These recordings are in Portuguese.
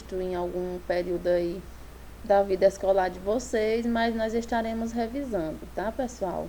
visto em algum período aí da vida escolar de vocês, mas nós estaremos revisando, tá, pessoal?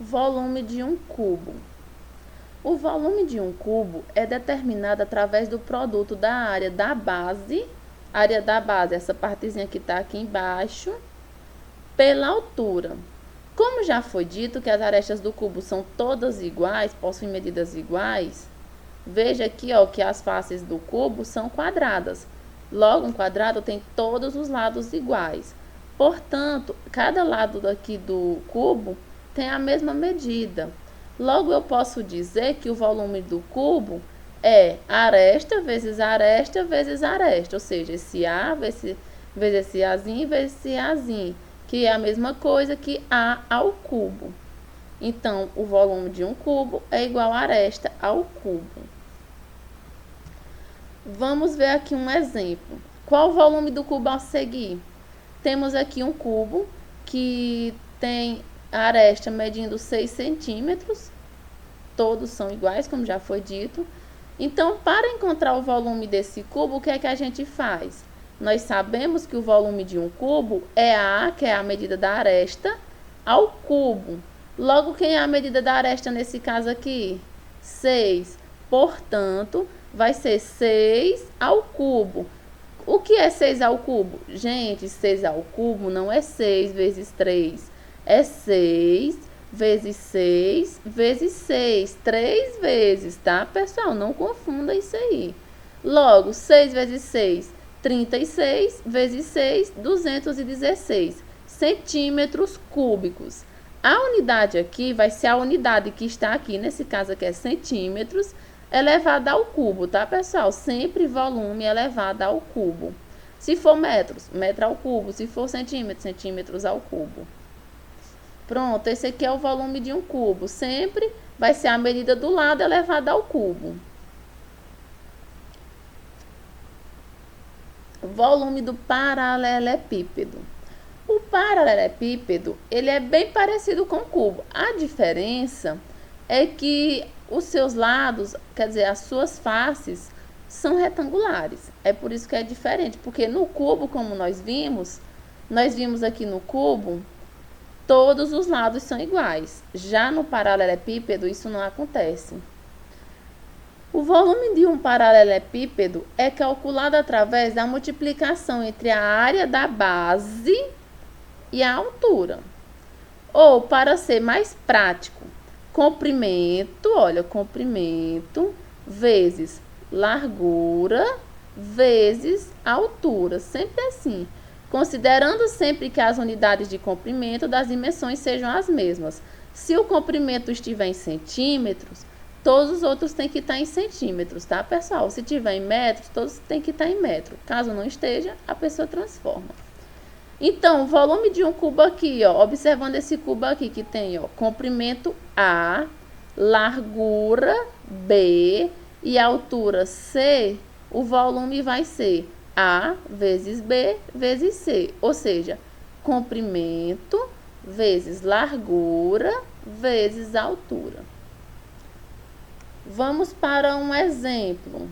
Volume de um cubo. O volume de um cubo é determinado através do produto da área da base, essa partezinha que está aqui embaixo, pela altura. Como já foi dito que as arestas do cubo são todas iguais, possuem medidas iguais, veja aqui, ó, que as faces do cubo são quadradas. Logo, um quadrado tem todos os lados iguais. Portanto, cada lado daqui do cubo tem a mesma medida. Logo, eu posso dizer que o volume do cubo é aresta vezes aresta vezes aresta, ou seja, esse A vezes esse Azinho vezes esse Azinho, que é a mesma coisa que A ao cubo. Então, o volume de um cubo é igual a aresta ao cubo. Vamos ver aqui um exemplo. Qual o volume do cubo a seguir? Temos aqui um cubo que tem a aresta medindo 6 centímetros. Todos são iguais, como já foi dito. Então, para encontrar o volume desse cubo, o que é que a gente faz? Nós sabemos que o volume de um cubo é A, que é a medida da aresta, ao cubo. Logo, quem é a medida da aresta nesse caso aqui? 6. Portanto, vai ser 6 ao cubo. O que é 6 ao cubo? Gente, 6 ao cubo não é 6 vezes 3. É 6 vezes 6 vezes 6. 3 vezes, tá, pessoal? Não confunda isso aí. Logo, 6 vezes 6, 36 vezes 6, 216 centímetros cúbicos. A unidade aqui vai ser a unidade que está aqui, nesse caso aqui é centímetros, elevada ao cubo, tá, pessoal? Sempre volume elevado ao cubo. Se for metros, metro ao cubo. Se for centímetros, centímetros ao cubo. Pronto, esse aqui é o volume de um cubo. Sempre vai ser a medida do lado elevada ao cubo. Volume do paralelepípedo. O paralelepípedo, ele é bem parecido com o cubo. A diferença é que os seus lados, quer dizer, as suas faces, são retangulares. É por isso que é diferente, porque no cubo, como nós vimos aqui no cubo, todos os lados são iguais. Já no paralelepípedo, isso não acontece. O volume de um paralelepípedo é calculado através da multiplicação entre a área da base e a altura. Ou, para ser mais prático, comprimento, olha, comprimento vezes largura vezes altura, sempre assim. Considerando sempre que as unidades de comprimento das dimensões sejam as mesmas. Se o comprimento estiver em centímetros, todos os outros têm que estar em centímetros, tá, pessoal? Se tiver em metros, todos têm que estar em metro. Caso não esteja, a pessoa transforma. Então, o volume de um cubo aqui, ó, observando esse cubo aqui que tem, ó, comprimento A, largura B e altura C, o volume vai ser A vezes B vezes C, ou seja, comprimento vezes largura vezes altura. Vamos para um exemplo.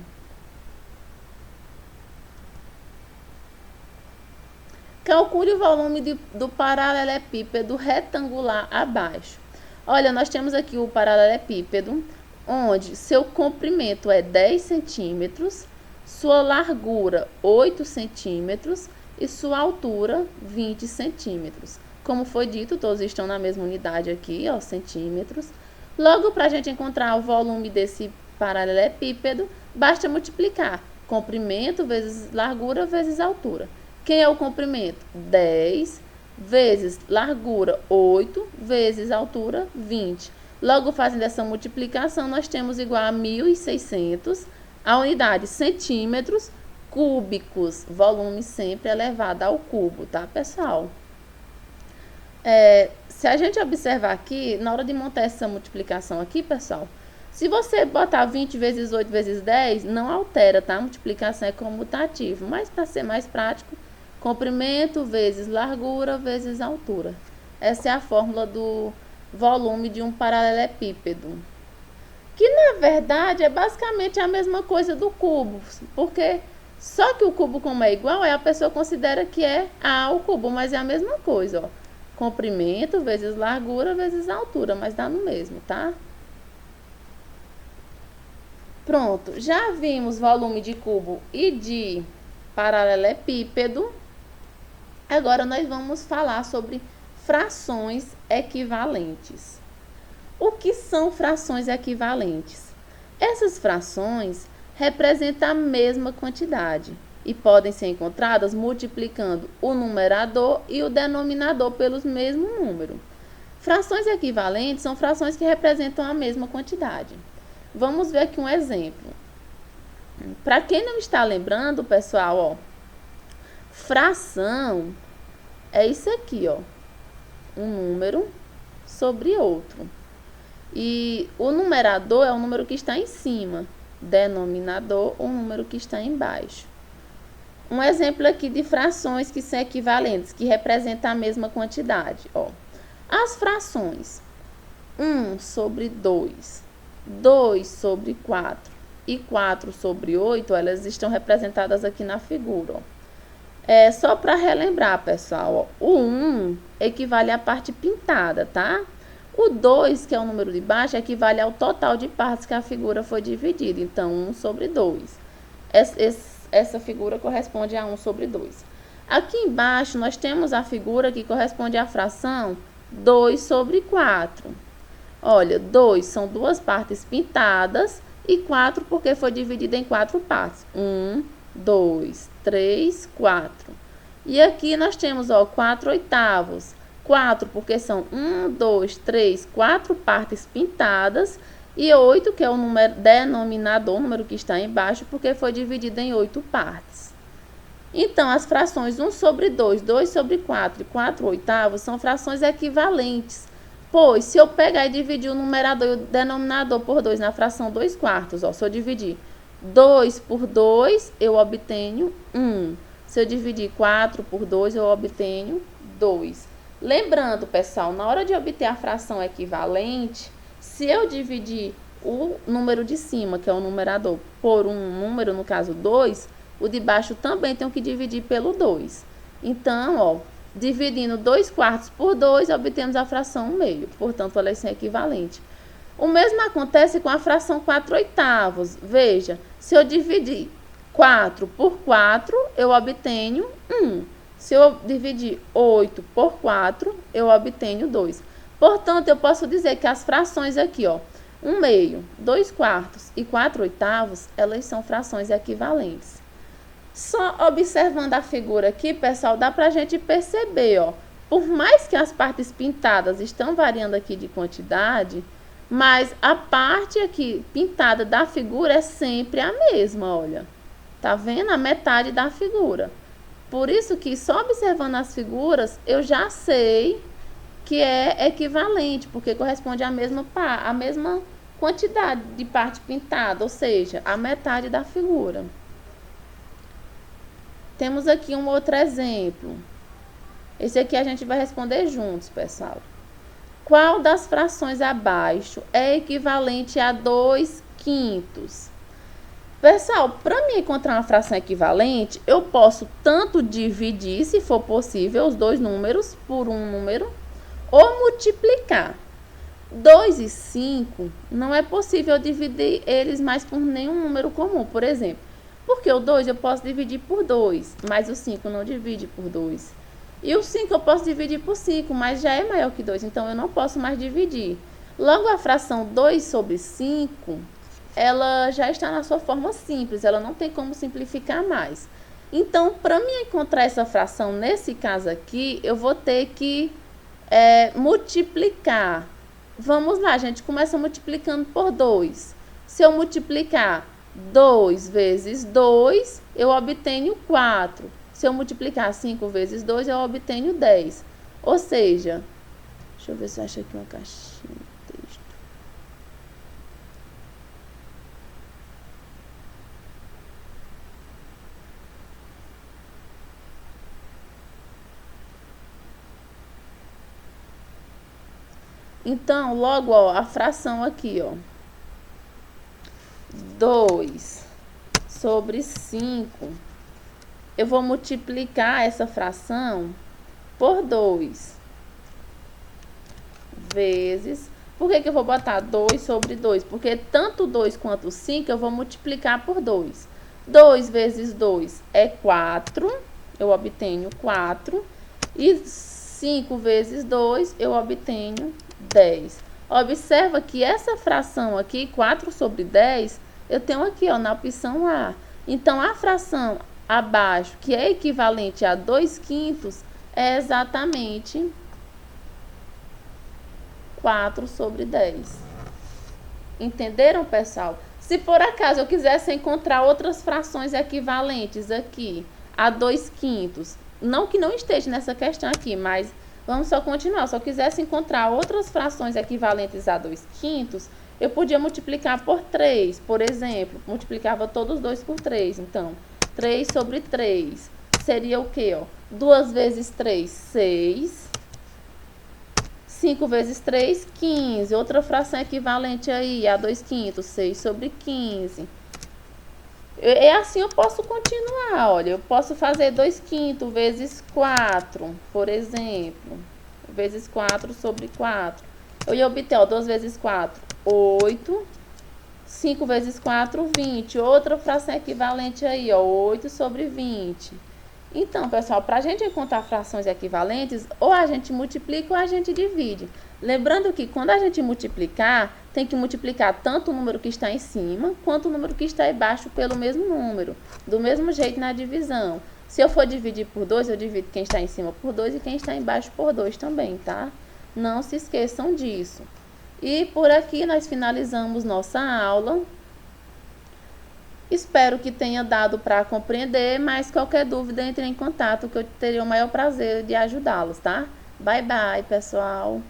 Calcule o volume do paralelepípedo retangular abaixo. Olha, nós temos aqui o paralelepípedo, onde seu comprimento é 10 centímetros, sua largura 8 centímetros e sua altura 20 centímetros. Como foi dito, todos estão na mesma unidade aqui, ó, centímetros. Logo, para a gente encontrar o volume desse paralelepípedo, basta multiplicar comprimento vezes largura vezes altura. Quem é o comprimento? 10 vezes largura 8 vezes altura 20. Logo, fazendo essa multiplicação, nós temos igual a 1.600, a unidade centímetros cúbicos, volume sempre elevado ao cubo, tá, pessoal? Se a gente observar aqui, na hora de montar essa multiplicação aqui, pessoal, se você botar 20 vezes 8 vezes 10, não altera, tá? A multiplicação é comutativa, mas para ser mais prático, Comprimento vezes largura vezes altura. Essa é a fórmula do volume de um paralelepípedo. Que na verdade é basicamente a mesma coisa do cubo, porque só que o cubo, como é igual, a pessoa considera que é A ao cubo, mas é a mesma coisa, ó. Comprimento vezes largura vezes altura, mas dá no mesmo, tá? Pronto, já vimos volume de cubo e de paralelepípedo. Agora nós vamos falar sobre frações equivalentes. O que são frações equivalentes? Essas frações representam a mesma quantidade e podem ser encontradas multiplicando o numerador e o denominador pelos mesmo número. Frações equivalentes são frações que representam a mesma quantidade. Vamos ver aqui um exemplo. Para quem não está lembrando, pessoal, ó, fração é isso aqui, ó, um número sobre outro. E o numerador é o número que está em cima, denominador, o número que está embaixo. Um exemplo aqui de frações que são equivalentes, que representam a mesma quantidade, ó. As frações 1 sobre 2, 2 sobre 4 e 4 sobre 8, elas estão representadas aqui na figura, ó. Só para relembrar, pessoal, ó, o 1 equivale à parte pintada, tá? O 2, que é o número de baixo, equivale ao total de partes que a figura foi dividida. Então, 1 sobre 2. Essa figura corresponde a 1 sobre 2. Aqui embaixo, nós temos a figura que corresponde à fração 2 sobre 4. Olha, 2 são duas partes pintadas e 4 porque foi dividida em 4 partes. 1, 2, 3, 4. E aqui nós temos, ó, 4 oitavos. 4 porque são 1, 2, 3, 4 partes pintadas. E 8, que é o número denominador, o número que está embaixo, porque foi dividido em 8 partes. Então, as frações 1 sobre 2, 2 sobre 4 e 4 oitavos são frações equivalentes. Pois, se eu pegar e dividir o numerador e o denominador por 2 na fração 2 quartos, ó, se eu dividir 2 por 2, eu obtenho 1. Se eu dividir 4 por 2, eu obtenho 2. Lembrando, pessoal, na hora de obter a fração equivalente, se eu dividir o número de cima, que é o numerador, por um número, no caso 2, o de baixo também tem que dividir pelo 2. Então, ó, dividindo 2 quartos por 2, obtemos a fração 1/2. Portanto, elas são equivalentes. O mesmo acontece com a fração 4 oitavos. Veja, se eu dividir 4 por 4, eu obtenho 1. Se eu dividir 8 por 4, eu obtenho 2. Portanto, eu posso dizer que as frações aqui, ó, 1/2, 2 quartos e 4 oitavos, elas são frações equivalentes. Só observando a figura aqui, pessoal, dá pra gente perceber, ó, por mais que as partes pintadas estão variando aqui de quantidade, mas a parte aqui pintada da figura é sempre a mesma, olha. Tá vendo? A metade da figura. Por isso que só observando as figuras, eu já sei que é equivalente, porque corresponde à mesma quantidade de parte pintada, ou seja, a metade da figura. Temos aqui um outro exemplo. Esse aqui a gente vai responder juntos, pessoal. Qual das frações abaixo é equivalente a 2/5? Pessoal, para mim encontrar uma fração equivalente, eu posso tanto dividir, se for possível, os dois números por um número, ou multiplicar. 2 e 5, não é possível dividir eles mais por nenhum número comum, por exemplo. Porque o 2 eu posso dividir por 2, mas o 5 não divide por 2. E o 5 eu posso dividir por 5, mas já é maior que 2, então eu não posso mais dividir. Logo, a fração 2 sobre 5, ela já está na sua forma simples, ela não tem como simplificar mais. Então, para mim encontrar essa fração, nesse caso aqui, eu vou ter que multiplicar. Vamos lá, gente, começa multiplicando por 2. Se eu multiplicar 2 vezes 2, eu obtenho 4. Se eu multiplicar 5 vezes 2, eu obtenho 10. Ou seja, deixa eu ver se eu acho aqui uma caixinha de texto. Então, logo, ó, a fração aqui, ó. 2 sobre 5. Eu vou multiplicar essa fração por 2 vezes... Por que eu vou botar 2 sobre 2? Porque tanto 2 quanto 5 eu vou multiplicar por 2. 2 vezes 2 é 4, eu obtenho 4. E 5 vezes 2 eu obtenho 10. Observa que essa fração aqui, 4 sobre 10, eu tenho aqui, ó, na opção A. Então, a fração abaixo, que é equivalente a 2/5, é exatamente 4 sobre 10. Entenderam, pessoal? Se por acaso eu quisesse encontrar outras frações equivalentes aqui a 2/5, não que não esteja nessa questão aqui, mas vamos só continuar. Se eu quisesse encontrar outras frações equivalentes a 2/5, eu podia multiplicar por 3, por exemplo. Multiplicava todos os 2 por 3. Então, 3 sobre 3 seria o quê? 2 vezes 3, 6. 5 vezes 3, 15. Outra fração equivalente aí a 2/5, 6 sobre 15. É assim eu posso continuar, olha. Eu posso fazer 2/5 vezes 4, por exemplo. Vezes 4 sobre 4. Eu ia obter, ó, 2 vezes 4, 8. 5 vezes 4, 20. Outra fração equivalente aí, ó, 8 sobre 20. Então, pessoal, para a gente encontrar frações equivalentes, ou a gente multiplica ou a gente divide. Lembrando que quando a gente multiplicar, tem que multiplicar tanto o número que está em cima, quanto o número que está embaixo pelo mesmo número. Do mesmo jeito na divisão. Se eu for dividir por 2, eu divido quem está em cima por 2 e quem está embaixo por 2 também, tá? Não se esqueçam disso. E por aqui nós finalizamos nossa aula. Espero que tenha dado para compreender, mas qualquer dúvida entre em contato que eu teria o maior prazer de ajudá-los, tá? Bye, bye, pessoal!